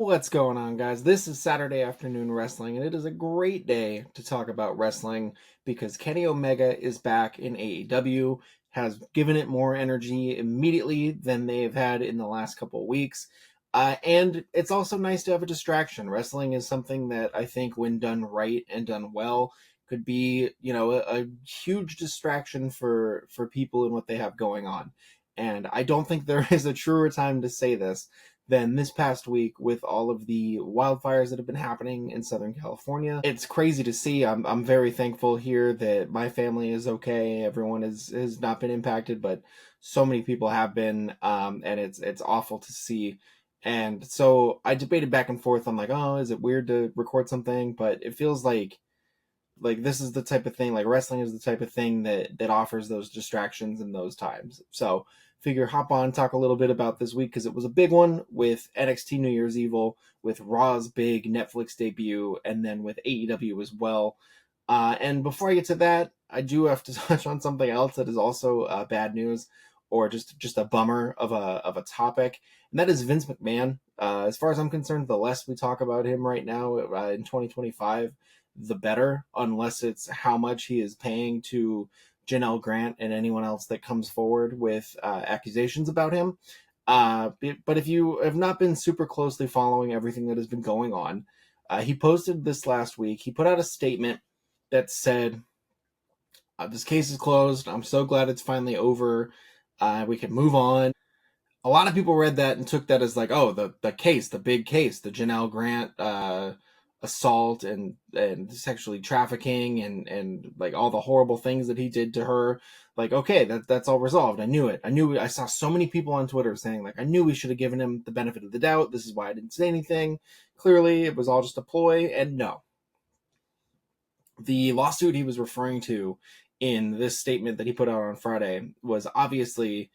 What's going on, guys? This is Saturday Afternoon Wrestling, and it is a great day to talk about wrestling because Kenny Omega is back in AEW, has given it more energy immediately than they've had in the last couple of weeks. And it's also nice to have a distraction. Wrestling is something that I think, when done right and done well, could be, a huge distraction for people and what they have going on. And I don't think there is a truer time to say this than this past week with all of the wildfires that have been happening in Southern California. It's crazy to see. I'm very thankful here that my family is okay. Everyone has not been impacted, but so many people have been, and it's awful to see. And so I debated back and forth. I'm like, oh, is it weird to record something? But it feels like this is the type of thing, like wrestling is the type of thing that offers those distractions in those times. So figure hop on, talk a little bit about this week because it was a big one with NXT New Year's Evil, with Raw's big Netflix debut, and then with AEW as well. And before I get to that, I do have to touch on something else that is also bad news, or just a bummer of a topic, and that is Vince McMahon. As far as I'm concerned, the less we talk about him right now in 2025, the better, unless it's how much he is paying to Janelle Grant and anyone else that comes forward with accusations about him. But if you have not been super closely following everything that has been going on, he posted this last week. He put out a statement that said, this case is closed. I'm so glad it's finally over. We can move on. A lot of people read that and took that as like, oh, the case, the big case, the Janelle Grant assault and sexually trafficking and like all the horrible things that he did to her. Like, okay, that's all resolved. I knew it. I saw so many people on Twitter saying like, I knew we should have given him the benefit of the doubt. This is why I didn't say anything. Clearly, it was all just a ploy. And no, the lawsuit he was referring to in this statement that he put out on Friday was obviously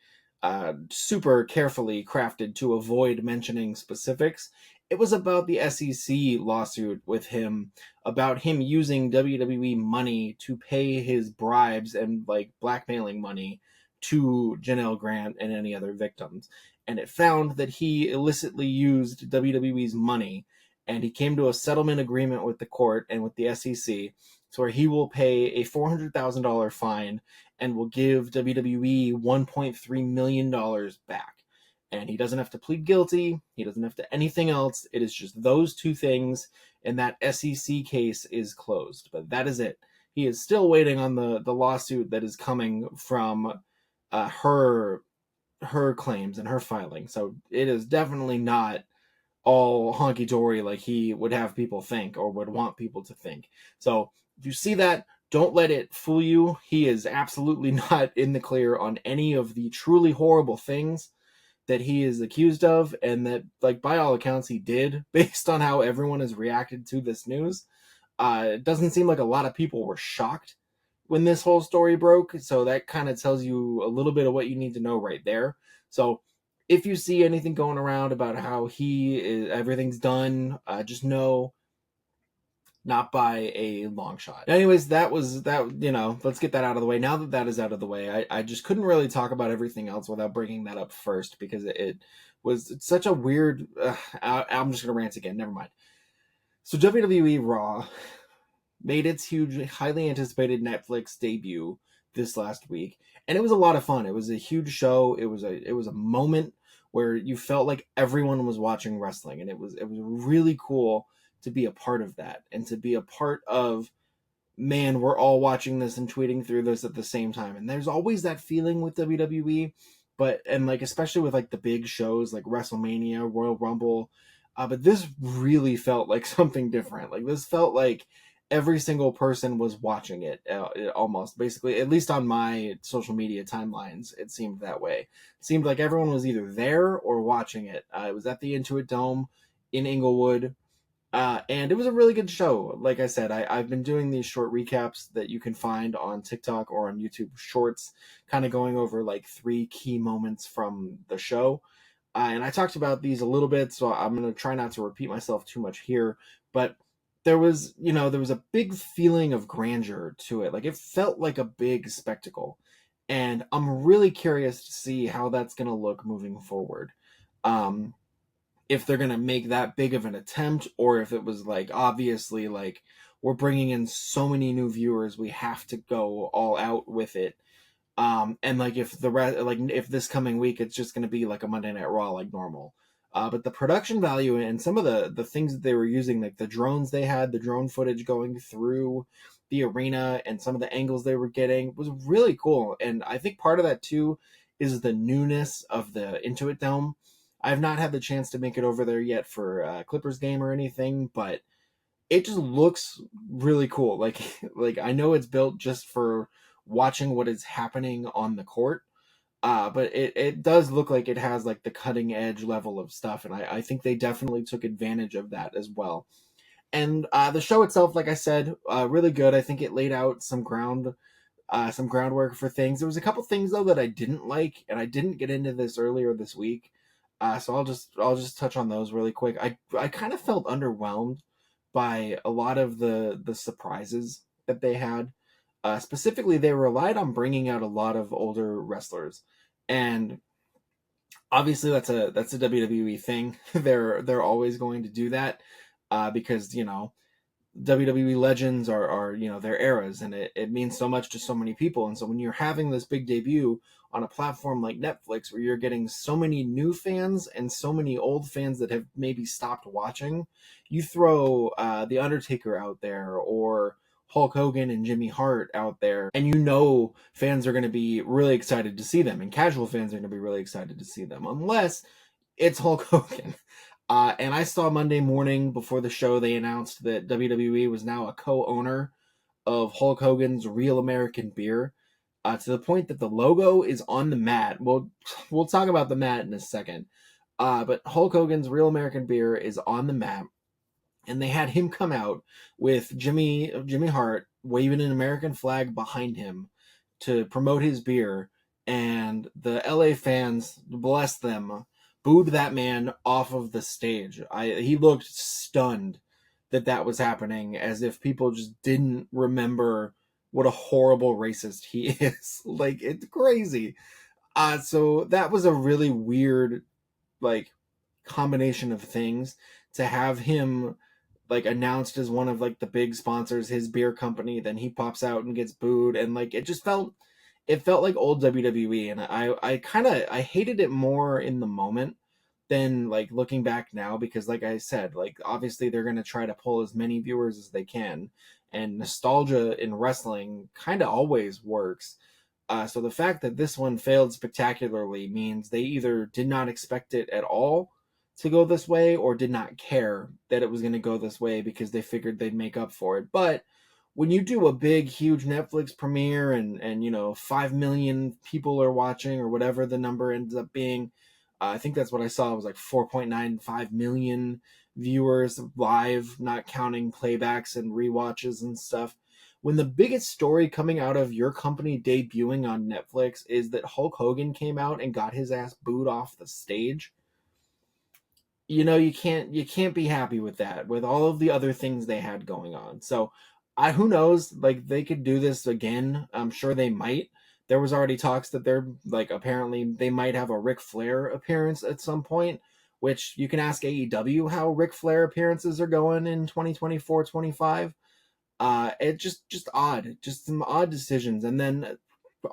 super carefully crafted to avoid mentioning specifics. It was about the SEC lawsuit with him, about him using WWE money to pay his bribes and like blackmailing money to Janelle Grant and any other victims. And it found that he illicitly used WWE's money, and he came to a settlement agreement with the court and with the SEC, so where he will pay a $400,000 fine and will give WWE $1.3 million back. And he doesn't have to plead guilty. He doesn't have to anything else. It is just those two things, and that SEC case is closed. But that is it. He is still waiting on the lawsuit that is coming from her claims and her filing. So it is definitely not all honky dory like he would have people think or would want people to think. So if you see that, don't let it fool you. He is absolutely not in the clear on any of the truly horrible things that he is accused of, and that, like, by all accounts, he did, based on how everyone has reacted to this news. It doesn't seem like a lot of people were shocked when this whole story broke, so that kind of tells you a little bit of what you need to know right there. So if you see anything going around about how everything's done, just know, not by a long shot. Anyways, that was that. Let's get that out of the way. Now that that is out of the way, I just couldn't really talk about everything else without bringing that up first, because it was such a weird. I'm just gonna rant again. Never mind. So WWE Raw made its huge, highly anticipated Netflix debut this last week, and it was a lot of fun. It was a huge show. It was a moment where you felt like everyone was watching wrestling, and it was really cool to be a part of that, and to be a part of, man, we're all watching this and tweeting through this at the same time. And there's always that feeling with WWE, and like especially with like the big shows like WrestleMania, Royal Rumble, but this really felt like something different. Like this felt like every single person was watching it, almost, basically, at least on my social media timelines. It seemed that way. It seemed like everyone was either there or watching it. It was at the Intuit Dome in Inglewood. And it was a really good show. Like I said, I've been doing these short recaps that you can find on TikTok or on YouTube Shorts, kind of going over like 3 key moments from the show. And I talked about these a little bit, so I'm going to try not to repeat myself too much here. But there was a big feeling of grandeur to it. Like it felt like a big spectacle. And I'm really curious to see how that's going to look moving forward. Um, if they're gonna make that big of an attempt, or if it was like obviously like we're bringing in so many new viewers, we have to go all out with it. And like if the rest, like if this coming week it's just gonna be like a Monday Night Raw like normal. But the production value and some of the things that they were using, like the drones they had, the drone footage going through the arena, and some of the angles they were getting was really cool. And I think part of that too is the newness of the Intuit Dome. I've not had the chance to make it over there yet for Clippers game or anything, but it just looks really cool. Like like I know it's built just for watching what is happening on the court. But it does look like it has like the cutting edge level of stuff, and I think they definitely took advantage of that as well. And the show itself, like I said, really good. I think it laid out some groundwork for things. There was a couple things though that I didn't like, and I didn't get into this earlier this week. So I'll just touch on those really quick. I kind of felt underwhelmed by a lot of the surprises that they had. Specifically, they relied on bringing out a lot of older wrestlers, and obviously that's a WWE thing. They're always going to do that because WWE legends are their eras, and it means so much to so many people. And so when you're having this big debut on a platform like Netflix, where you're getting so many new fans and so many old fans that have maybe stopped watching, you throw the Undertaker out there, or Hulk Hogan and Jimmy Hart out there, and fans are going to be really excited to see them, and casual fans are going to be really excited to see them, unless it's Hulk Hogan. And I saw Monday morning before the show, they announced that WWE was now a co-owner of Hulk Hogan's Real American Beer, to the point that the logo is on the mat. We'll talk about the mat in a second. But Hulk Hogan's Real American Beer is on the mat, and they had him come out with Jimmy Hart waving an American flag behind him to promote his beer, and the LA fans, bless them, booed that man off of the stage. He looked stunned that was happening, as if people just didn't remember what a horrible racist he is. Like, it's crazy. So that was a really weird, like, combination of things, to have him like announced as one of like the big sponsors, his beer company, then he pops out and gets booed, and like it felt like old WWE, and I hated it more in the moment than like looking back now, because like I said, like obviously they're going to try to pull as many viewers as they can, and nostalgia in wrestling kind of always works. So the fact that this one failed spectacularly means they either did not expect it at all to go this way, or did not care that it was going to go this way because they figured they'd make up for it. But when you do a big, huge Netflix premiere, and 5 million people are watching, or whatever the number ends up being, I think that's what I saw. It was like 4.95 million viewers live, not counting playbacks and rewatches and stuff. When the biggest story coming out of your company debuting on Netflix is that Hulk Hogan came out and got his ass booed off the stage, you can't be happy with that, with all of the other things they had going on. So who knows, like they could do this again. I'm sure they might. There was already talks that they're like, apparently they might have a Ric Flair appearance at some point, which you can ask AEW how Ric Flair appearances are going in 2024-25. It just odd, just some odd decisions. And then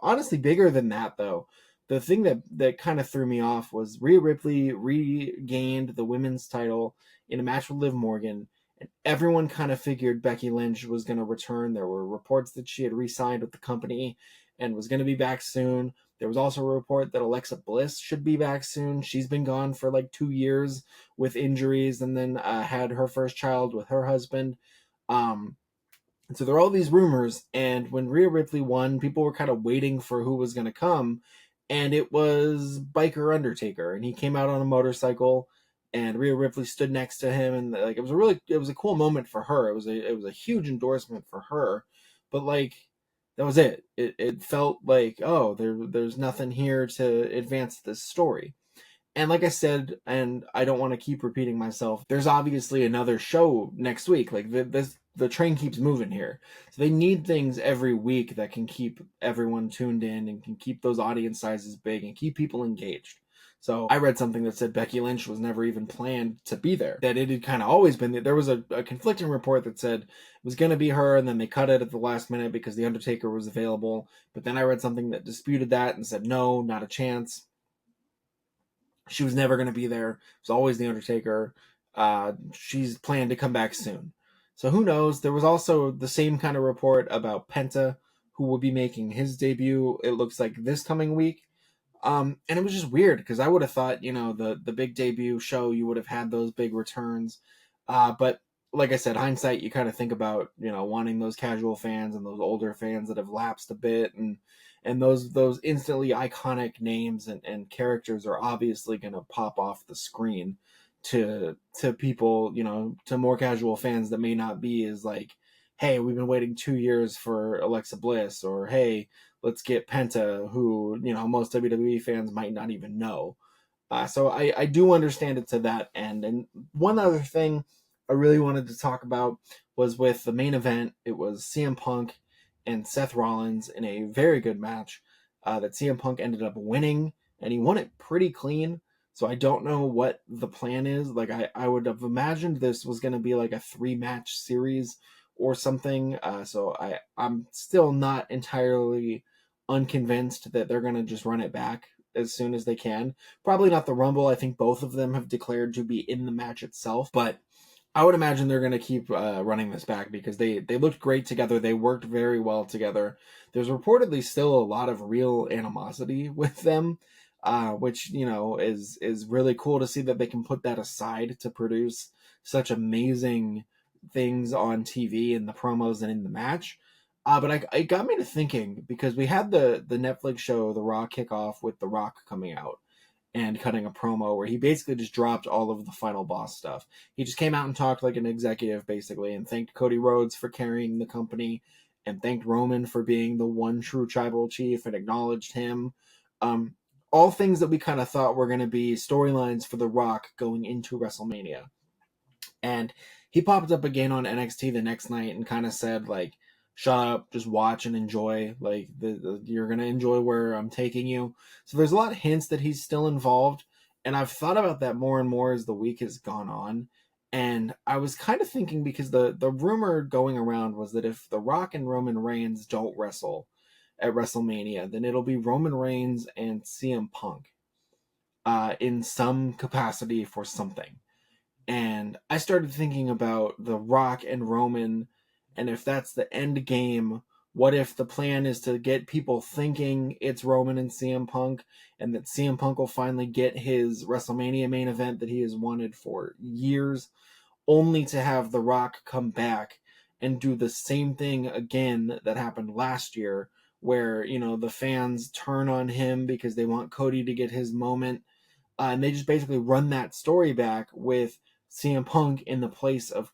honestly, bigger than that though, the thing that kind of threw me off was Rhea Ripley regained the women's title in a match with Liv Morgan, and everyone kind of figured Becky Lynch was going to return. There were reports that she had re-signed with the company and was going to be back soon. There was also a report that Alexa Bliss should be back soon. She's been gone for like 2 years with injuries, and then had her first child with her husband. And so there are all these rumors, and when Rhea Ripley won, people were kind of waiting for who was going to come, and it was Biker Undertaker, and he came out on a motorcycle, and Rhea Ripley stood next to him, and like it was a cool moment for her. It was a huge endorsement for her, but like that was it. It felt like, oh, there's nothing here to advance this story. And like I said, and I don't want to keep repeating myself, there's obviously another show next week. Like the train keeps moving here. So they need things every week that can keep everyone tuned in and can keep those audience sizes big and keep people engaged. So I read something that said Becky Lynch was never even planned to be there. That it had kind of always been. There was a conflicting report that said it was going to be her, and then they cut it at the last minute because The Undertaker was available. But then I read something that disputed that and said, no, not a chance. She was never going to be there. It was always The Undertaker. She's planned to come back soon. So who knows? There was also the same kind of report about Penta, who will be making his debut, it looks like, this coming week. And it was just weird because I would have thought, the big debut show, you would have had those big returns. But like I said, hindsight, you kind of think about, wanting those casual fans and those older fans that have lapsed a bit, and those instantly iconic names and characters are obviously going to pop off the screen to people, to more casual fans that may not be as like, hey, we've been waiting 2 years for Alexa Bliss, or hey, let's get Penta, who, most WWE fans might not even know. So I do understand it to that end. And one other thing I really wanted to talk about was with the main event. It was CM Punk and Seth Rollins in a very good match that CM Punk ended up winning, and he won it pretty clean. So I don't know what the plan is. Like, I would have imagined this was going to be like a 3-match series or something. So I'm still not entirely unconvinced that they're going to just run it back as soon as they can. Probably not the Rumble. I think both of them have declared to be in the match itself, but I would imagine they're going to keep running this back because they looked great together. They worked very well together. There's reportedly still a lot of real animosity with them, which, is really cool to see that they can put that aside to produce such amazing things on TV in the promos and in the match. But it got me to thinking, because we had the Netflix show The Raw kickoff with The Rock coming out and cutting a promo where he basically just dropped all of the final boss stuff. He just came out and talked like an executive, basically, and thanked Cody Rhodes for carrying the company and thanked Roman for being the one true tribal chief and acknowledged him. All things that we kind of thought were going to be storylines for The Rock going into WrestleMania. And he popped up again on NXT the next night and kind of said, like, shut up, just watch and enjoy. Like, you're going to enjoy where I'm taking you. So there's a lot of hints that he's still involved. And I've thought about that more and more as the week has gone on. And I was kind of thinking, because the rumor going around was that if The Rock and Roman Reigns don't wrestle at WrestleMania, then it'll be Roman Reigns and CM Punk in some capacity for something. And I started thinking about The Rock and Roman, and if that's the end game, what if the plan is to get people thinking it's Roman and CM Punk, and that CM Punk will finally get his WrestleMania main event that he has wanted for years, only to have The Rock come back and do the same thing again that happened last year, where, the fans turn on him because they want Cody to get his moment, and they just basically run that story back with CM Punk in the place of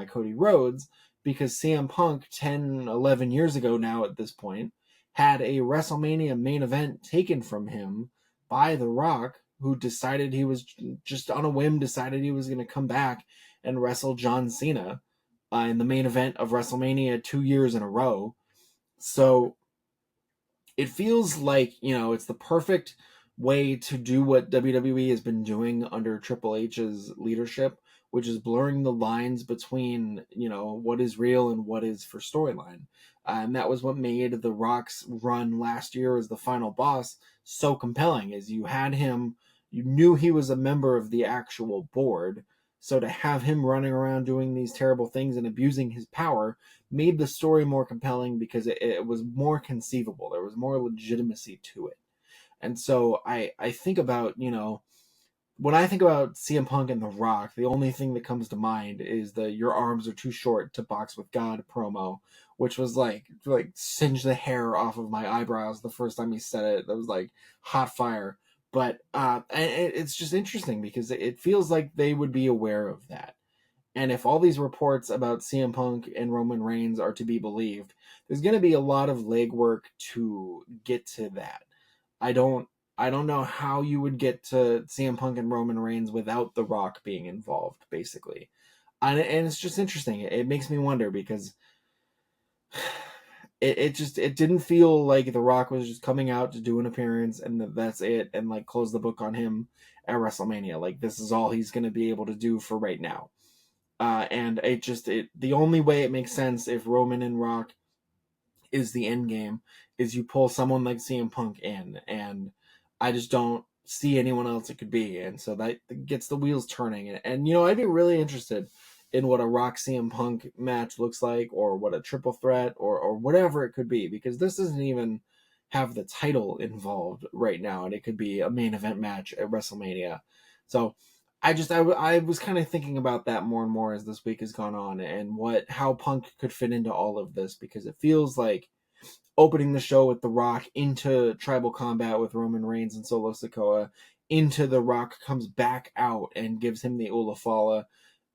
Cody Rhodes, because CM Punk 10, 11 years ago now at this point had a WrestleMania main event taken from him by The Rock, who decided he was just on a whim, decided he was going to come back and wrestle John Cena in the main event of WrestleMania 2 years in a row. So it feels like, it's the perfect way to do what WWE has been doing under Triple H's leadership, which is blurring the lines between, what is real and what is for storyline. And that was what made The Rock's run last year as the final boss so compelling, is you had him, you knew he was a member of the actual board. So to have him running around doing these terrible things and abusing his power made the story more compelling, because it was more conceivable. There was more legitimacy to it. And so I think about, when I think about CM Punk and The Rock, the only thing that comes to mind is the "your arms are too short to box with God" promo, which was like singe the hair off of my eyebrows the first time he said it. That was like hot fire. But and it's just interesting because it feels like they would be aware of that. And if all these reports about CM Punk and Roman Reigns are to be believed, there's going to be a lot of legwork to get to that. I don't know how you would get to CM Punk and Roman Reigns without The Rock being involved, basically. And it's just interesting. It makes me wonder, because it didn't feel like The Rock was just coming out to do an appearance and that's it, and like close the book on him at WrestleMania. Like, this is all he's going to be able to do for right now. And the only way it makes sense if Roman and Rock is the end game is you pull someone like CM Punk in, and I just don't see anyone else it could be, and so that gets the wheels turning. And I'd be really interested in what a Rock CM Punk match looks like, or what a triple threat, or whatever it could be, because this doesn't even have the title involved right now, and it could be a main event match at WrestleMania. So I was kind of thinking about that more and more as this week has gone on, and how Punk could fit into all of this, because it feels like opening the show with The Rock into Tribal Combat with Roman Reigns and Solo Sikoa, into The Rock comes back out and gives him the Ula Fala,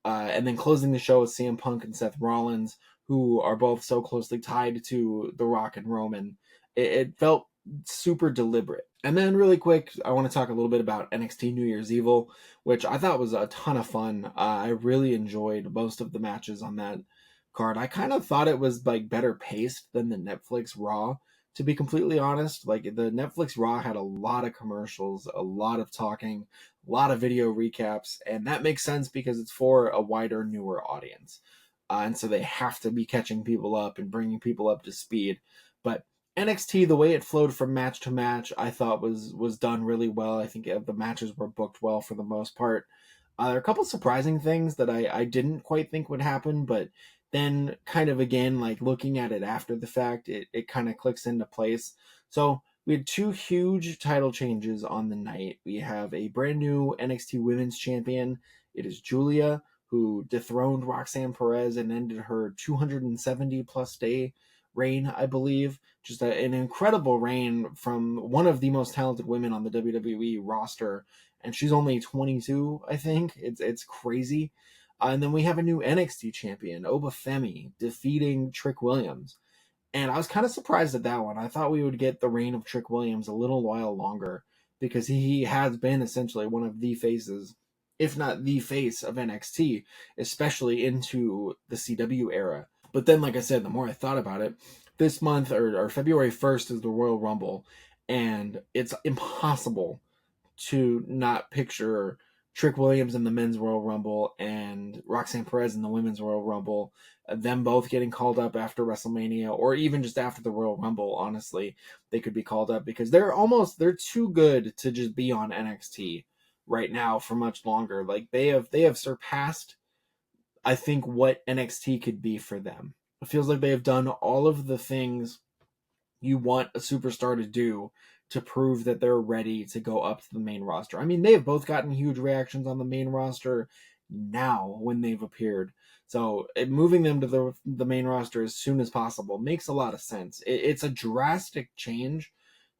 and then closing the show with CM Punk and Seth Rollins, who are both so closely tied to The Rock and Roman. It felt super deliberate. And then really quick, I want to talk a little bit about NXT New Year's Evil, which I thought was a ton of fun. I really enjoyed most of the matches on that card. I kind of thought it was like better paced than the Netflix Raw, to be completely honest. Like, the Netflix Raw had a lot of commercials, a lot of talking, a lot of video recaps, and that makes sense because it's for a wider, newer audience. And so they have to be catching people up and bringing people up to speed. But NXT, the way it flowed from match to match, I thought was done really well. I think the matches were booked well for the most part. There are a couple surprising things that I didn't quite think would happen, but then kind of, again, like looking at it after the fact, it kind of clicks into place. So we had two huge title changes on the night. We have a brand new NXT Women's Champion. It is Julia, who dethroned Roxanne Perez and ended her 270 plus day reign, I believe. Just an incredible reign from one of the most talented women on the WWE roster, and she's only 22, I think. It's crazy. And then we have a new NXT champion, Oba Femi, defeating Trick Williams. And I was kind of surprised at that one. I thought we would get the reign of Trick Williams a little while longer, because he has been essentially one of the faces, if not the face, of NXT, especially into the CW era. But then, like I said, the more I thought about it, this month, or February 1st, is the Royal Rumble, and it's impossible to not picture Trick Williams in the Men's Royal Rumble and Roxanne Perez in the Women's Royal Rumble, them both getting called up after WrestleMania, or even just after the Royal Rumble. Honestly, they could be called up, because they're too good to just be on NXT right now for much longer. Like, they have surpassed, I think, what NXT could be for them. It feels like they have done all of the things you want a superstar to do to prove that they're ready to go up to the main roster. I mean, they have both gotten huge reactions on the main roster now when they've appeared. So moving them to the main roster as soon as possible makes a lot of sense. It's a drastic change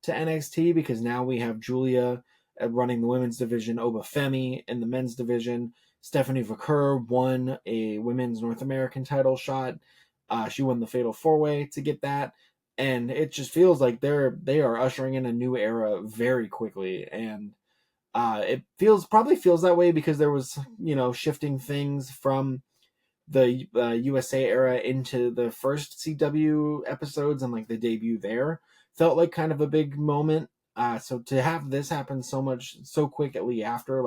to NXT, because now we have Julia running the women's division, Oba Femi in the men's division. Stephanie Vaquer won a women's North American title shot. She won the Fatal 4-Way to get that. And it just feels like they are ushering in a new era very quickly. And it probably feels that way because there was, shifting things from the USA era into the first CW episodes, and like the debut there felt like kind of a big moment. So to have this happen so quickly after,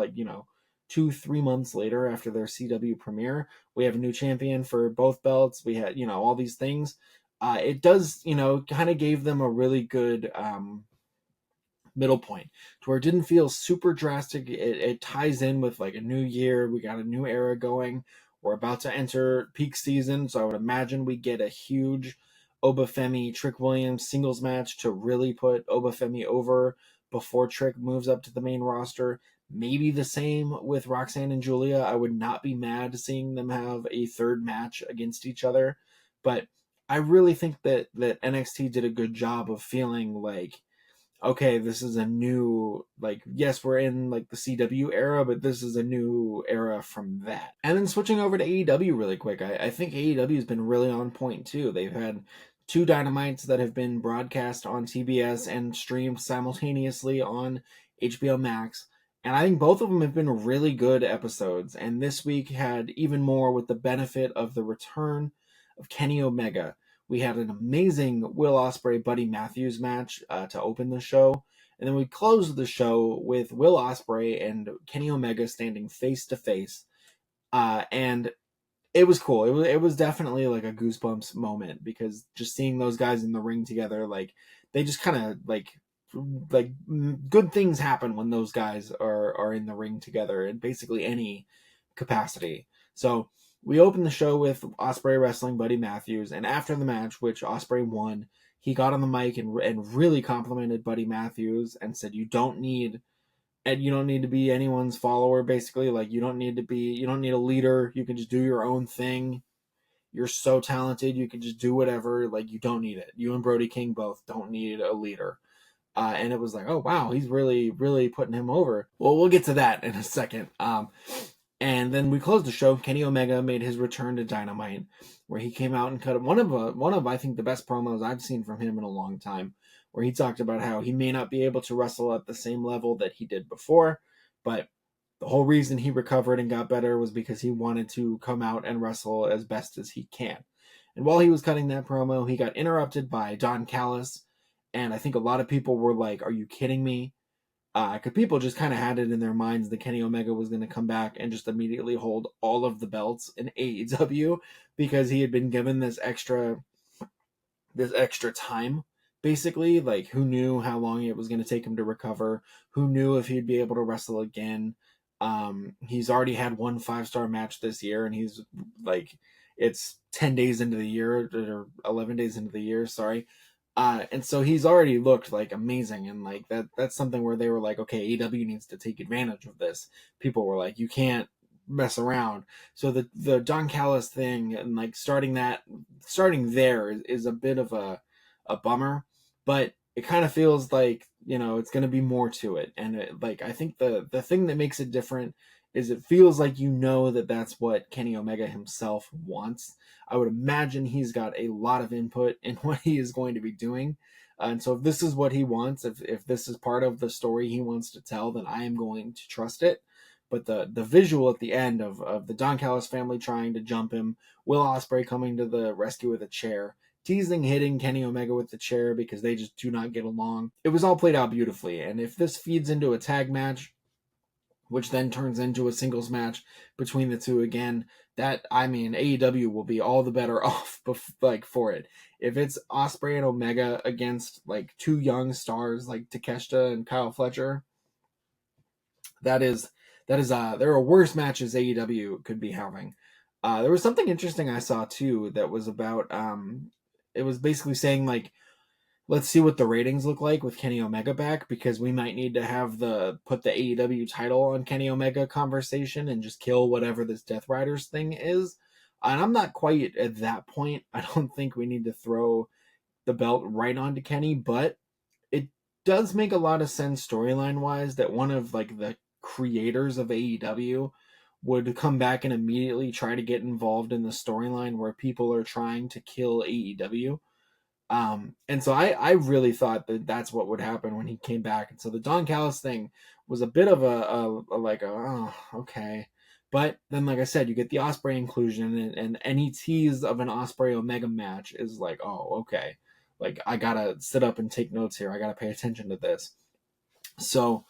2-3 months later after their CW premiere, we have a new champion for both belts. We had, all these things. It does, kind of gave them a really good middle point to where it didn't feel super drastic. It ties in with like a new year. We got a new era going. We're about to enter peak season, so I would imagine we get a huge Oba Femi Trick Williams singles match to really put Oba Femi over before Trick moves up to the main roster. Maybe the same with Roxanne and Julia. I would not be mad seeing them have a third match against each other, but I really think that NXT did a good job of feeling like, okay, this is a new, yes, we're in the CW era, but this is a new era from that. And then switching over to AEW really quick, I think AEW has been really on point too. They've had 2 Dynamites that have been broadcast on TBS and streamed simultaneously on HBO Max. And I think both of them have been really good episodes. And this week had even more, with the benefit of the return of Kenny Omega. We had an amazing Will Ospreay Buddy Matthews match to open the show. And then we closed the show with Will Ospreay and Kenny Omega standing face to face. And it was cool. It was definitely like a goosebumps moment, because just seeing those guys in the ring together, like they just kind of like good things happen when those guys are in the ring together in basically any capacity. So we opened the show with Ospreay wrestling Buddy Matthews, and after the match, which Ospreay won, he got on the mic and really complimented Buddy Matthews and said, you don't need to be anyone's follower, basically. Like, you don't need a leader. You can just do your own thing. You're so talented. You can just do whatever. Like, you don't need it. You and Brody King both don't need a leader. And it was like, oh, wow, he's really, really putting him over. Well, we'll get to that in a second. And then we closed the show. Kenny Omega made his return to Dynamite, where he came out and cut one of I think the best promos I've seen from him in a long time, where he talked about how he may not be able to wrestle at the same level that he did before, but the whole reason he recovered and got better was because he wanted to come out and wrestle as best as he can. And while he was cutting that promo, he got interrupted by Don Callis, and I think a lot of people were like, are you kidding me? Because people just kind of had it in their minds that Kenny Omega was going to come back and just immediately hold all of the belts in AEW, because he had been given this extra time, basically. Like, who knew how long it was going to take him to recover? Who knew if he'd be able to wrestle again? He's already had one 5-star match this year, and he's like, it's 10 days into the year, or 11 days into the year, sorry. And so he's already looked like amazing, and like that's something where they were like, okay, AEW needs to take advantage of this. People were like, you can't mess around. So the Don Callis thing, and like starting there is a bit of a bummer, but it kind of feels like, it's going to be more to it. And like, I think the thing that makes it different is it feels like that's what Kenny Omega himself wants. I would imagine he's got a lot of input in what he is going to be doing. And so if this is what he wants, if this is part of the story he wants to tell, then I am going to trust it. But the visual at the end of the Don Callis family trying to jump him, Will Ospreay coming to the rescue with a chair, teasing hitting Kenny Omega with the chair because they just do not get along. It was all played out beautifully. And if this feeds into a tag match, which then turns into a singles match between the two again, AEW will be all the better off for it. If it's Ospreay and Omega against like two young stars like Takeshita and Kyle Fletcher, there are worse matches AEW could be having. There was something interesting I saw too that was about it was basically saying like, let's see what the ratings look like with Kenny Omega back, because we might need to put the AEW title on Kenny Omega conversation and just kill whatever this Death Riders thing is. And I'm not quite at that point. I don't think we need to throw the belt right onto Kenny, but it does make a lot of sense storyline wise that one of like the creators of AEW would come back and immediately try to get involved in the storyline where people are trying to kill AEW. And so I really thought that that's what would happen when he came back. And so the Don Callis thing was a bit of okay. But then, like I said, you get the Ospreay inclusion, and any tease of an Ospreay Omega match is like, oh, okay. Like, I gotta sit up and take notes here. I gotta pay attention to this. So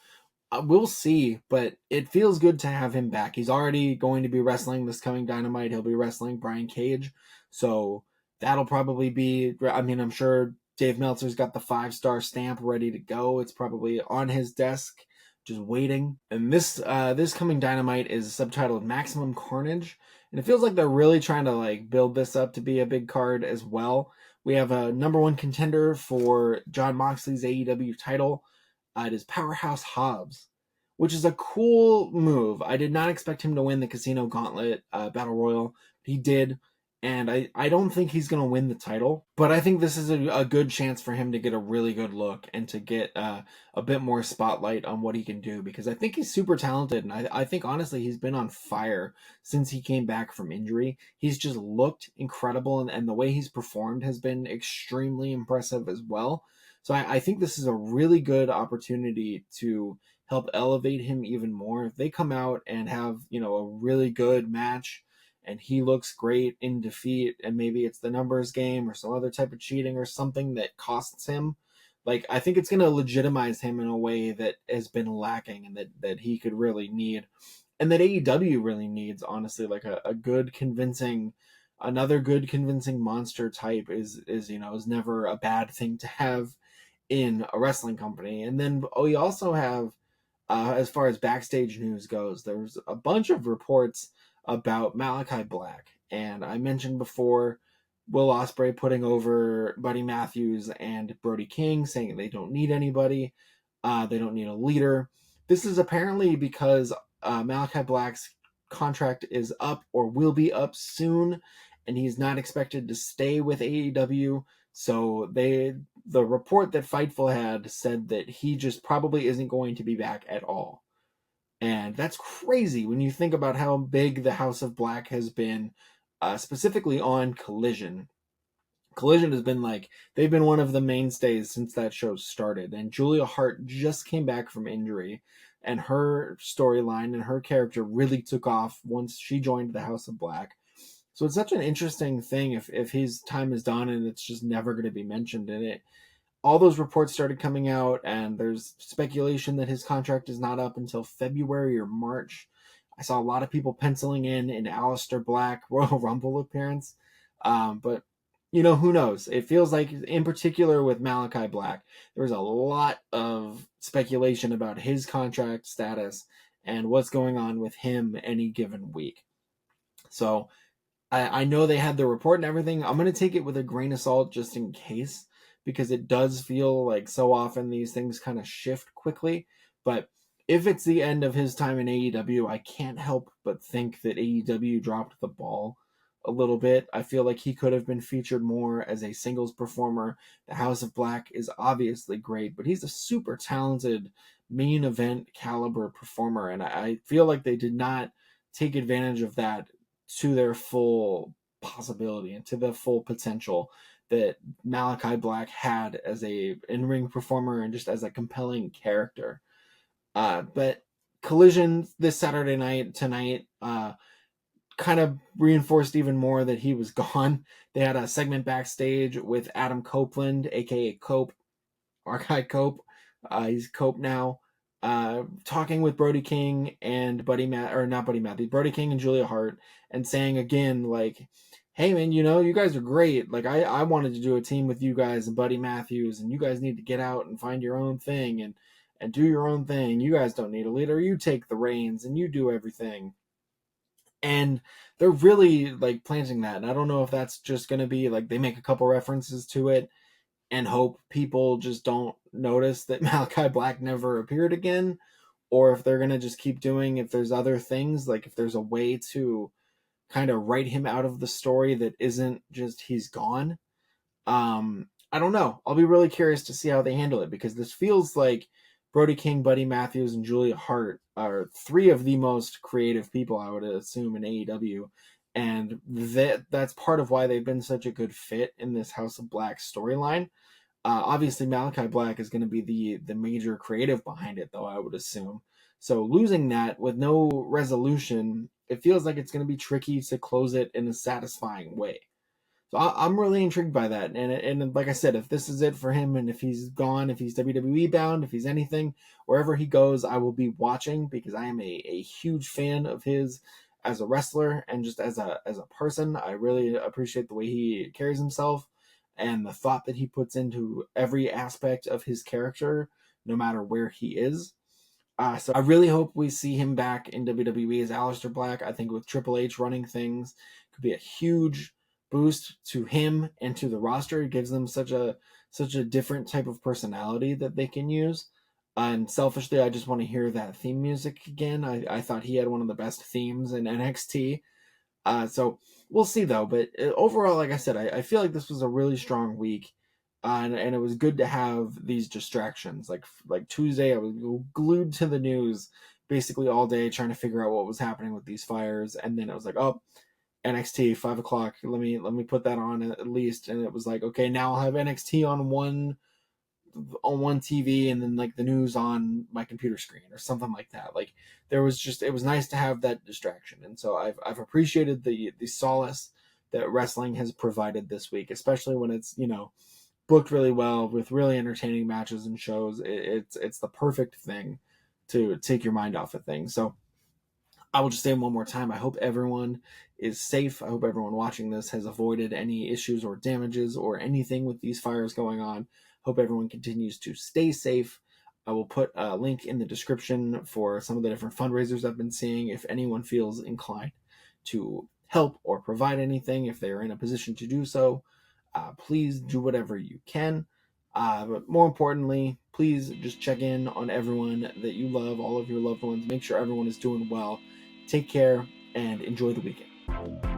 we'll see, but it feels good to have him back. He's already going to be wrestling this coming Dynamite. He'll be wrestling Brian Cage. So that'll probably be, I'm sure Dave Meltzer's got the 5-star stamp ready to go. It's probably on his desk, just waiting. And this coming Dynamite is subtitled Maximum Carnage. And it feels like they're really trying to like build this up to be a big card as well. We have a number one contender for Jon Moxley's AEW title. It is Powerhouse Hobbs, which is a cool move. I did not expect him to win the Casino Gauntlet Battle Royal. He did. And I don't think he's going to win the title, but I think this is a good chance for him to get a really good look and to get a bit more spotlight on what he can do, because I think he's super talented. And I think, honestly, he's been on fire since he came back from injury. He's just looked incredible, and the way he's performed has been extremely impressive as well. So I think this is a really good opportunity to help elevate him even more. If they come out and have, a really good match, and he looks great in defeat, and maybe it's the numbers game or some other type of cheating or something that costs him. Like, I think it's going to legitimize him in a way that has been lacking and that he could really need, and that AEW really needs, honestly. Like a good convincing, another good convincing monster type is never a bad thing to have in a wrestling company. And then we also have, as far as backstage news goes, there's a bunch of reports about Malachi Black, and I mentioned before Will Ospreay putting over Buddy Matthews and Brody King, saying they don't need anybody, they don't need a leader. This is apparently because Malachi Black's contract is up or will be up soon, and he's not expected to stay with AEW. So the report that Fightful had said that he just probably isn't going to be back at all. And that's crazy when you think about how big the House of Black has been, specifically on Collision. Collision has been they've been one of the mainstays since that show started. And Julia Hart just came back from injury, and her storyline and her character really took off once she joined the House of Black. So it's such an interesting thing if his time is done and it's just never going to be mentioned in it. All those reports started coming out, and there's speculation that his contract is not up until February or March. I saw a lot of people penciling in an Aleister Black Royal Rumble appearance. But, who knows? It feels like, in particular with Malachi Black, there's a lot of speculation about his contract status and what's going on with him any given week. So I know they had the report and everything. I'm going to take it with a grain of salt just in case, because it does feel like so often these things kind of shift quickly. But if it's the end of his time in AEW, I can't help but think that AEW dropped the ball a little bit. I feel like he could have been featured more as a singles performer. The House of Black is obviously great, but he's a super talented main event caliber performer, and I feel like they did not take advantage of that to their full possibility and to the full potential that Malachi Black had as a in-ring performer and just as a compelling character. But Collision this Saturday night tonight kind of reinforced even more that he was gone. They had a segment backstage with Adam Copeland, aka Cope, our guy Cope. He's Cope now. Talking with Brody King and Brody King and Julia Hart, and saying again, like, hey man, you guys are great. Like, I wanted to do a team with you guys and Buddy Matthews, and you guys need to get out and find your own thing and do your own thing. You guys don't need a leader. You take the reins and you do everything. And they're really planting that. And I don't know if that's just going to be they make a couple references to it and hope people just don't notice that Malachi Black never appeared again, or if they're going to just keep doing, if there's other things, if there's a way to kind of write him out of the story that isn't just he's gone. I don't know. I'll be really curious to see how they handle it, because this feels like Brody King, Buddy Matthews, and Julia Hart are three of the most creative people, I would assume, in AEW. And that's part of why they've been such a good fit in this House of Black storyline. Obviously, Malachi Black is going to be the major creative behind it, though, I would assume. So losing that with no resolution, it feels like it's going to be tricky to close it in a satisfying way. So I'm really intrigued by that. And like I said, if this is it for him, and if he's gone, if he's WWE bound, if he's anything, wherever he goes, I will be watching, because I am a huge fan of his as a wrestler and just as a person. I really appreciate the way he carries himself and the thought that he puts into every aspect of his character, no matter where he is. So I really hope we see him back in WWE as Aleister Black. I think with Triple H running things, could be a huge boost to him and to the roster. It gives them such a different type of personality that they can use. And selfishly, I just want to hear that theme music again. I thought he had one of the best themes in NXT. So we'll see, though. But overall, like I said, I feel like this was a really strong week. And it was good to have these distractions. Like Tuesday, I was glued to the news basically all day trying to figure out what was happening with these fires. And then it was like, oh, NXT 5 o'clock. Let me put that on at least. And it was like, okay, now I'll have NXT on one on one TV and then like the news on my computer screen or something like that. Like there was just, it was nice to have that distraction. And so I've appreciated the solace that wrestling has provided this week, especially when it's, you know, booked really well with really entertaining matches and shows. It's the perfect thing to take your mind off of things. So I will just say one more time, I hope everyone is safe. I hope everyone watching this has avoided any issues or damages or anything with these fires going on. Hope everyone continues to stay safe. I will put a link in the description for some of the different fundraisers I've been seeing. If anyone feels inclined to help or provide anything, if they are in a position to do so, please do whatever you can. But more importantly, please just check in on everyone that you love, all of your loved ones. Make sure everyone is doing well. Take care and enjoy the weekend.